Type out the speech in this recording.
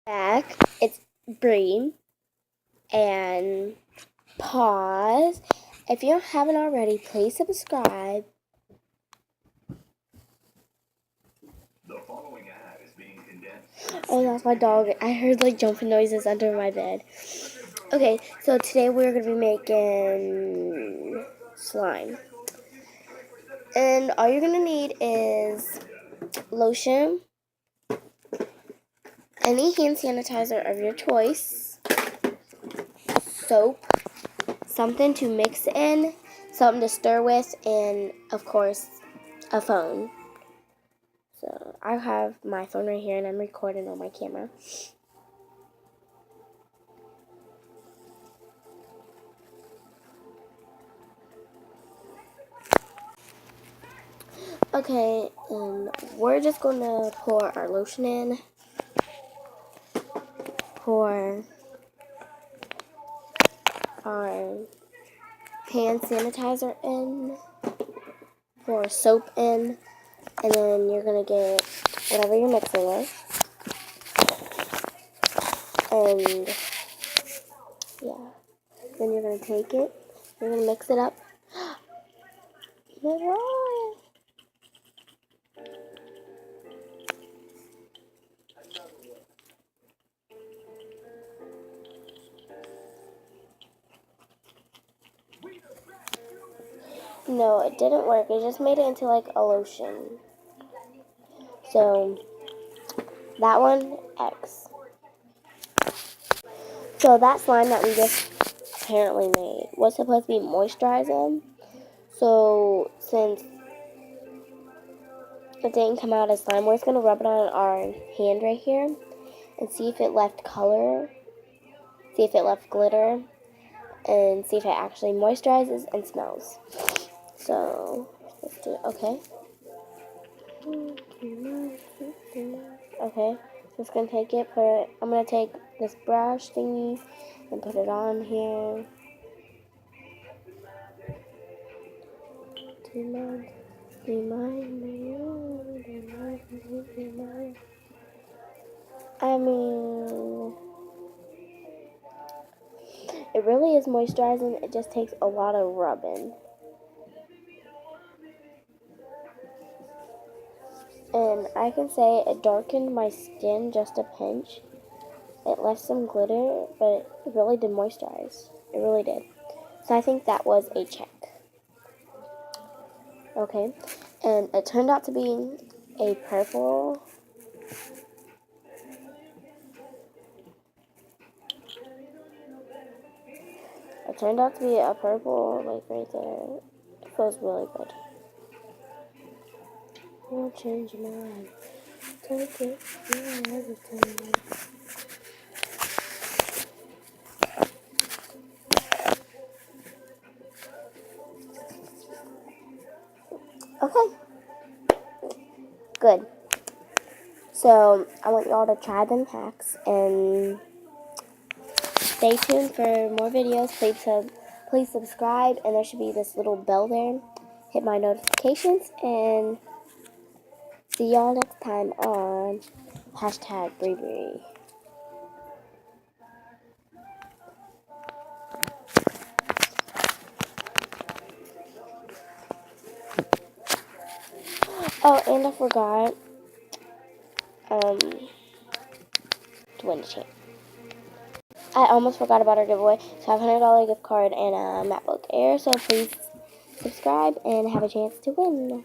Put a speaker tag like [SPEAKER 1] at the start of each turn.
[SPEAKER 1] Back, it's Bree, and pause. If you haven't already, please subscribe. Oh, that's my dog. I heard like jumping noises under my bed. Okay, so today we're going to be making slime. And all you're going to need is lotion, any hand sanitizer of your choice, soap, something to mix in, something to stir with, and of course, a phone. So I have my phone right here and I'm recording on my camera. Okay, and we're just going to pour our lotion in, pour our hand sanitizer in, pour soap in, and then you're going to get whatever you're mixing with. And yeah, then you're going to take it, you're going to mix it up. No, it didn't work. It just made it into like a lotion. So that one, X. So that slime that we just apparently made was supposed to be moisturizing. So since it didn't come out as slime, we're just going to rub it on our hand right here and see if it left color, see if it left glitter, and see if it actually moisturizes and smells. So let's do it. Okay. Okay. Just going to take it, put it, I'm going to take this brush thingy and put it on here. I mean, it really is moisturizing. It just takes a lot of rubbing. And I can say it darkened my skin just a pinch. It left some glitter, but it really did moisturize. It really did. So I think that was a check. Okay. And it turned out to be a purple. It turned out to be a purple, like right there. It feels really good. Won't change my life. Take it, everything. Okay. Good. So I want y'all to try them hacks and stay tuned for more videos. Please subscribe, and there should be this little bell there. Hit my notifications, and see y'all next time on #BreeBree. Oh, and I forgot to win the chance. I almost forgot about our giveaway. So I have a $100 gift card and a MacBook Air. So please subscribe and have a chance to win.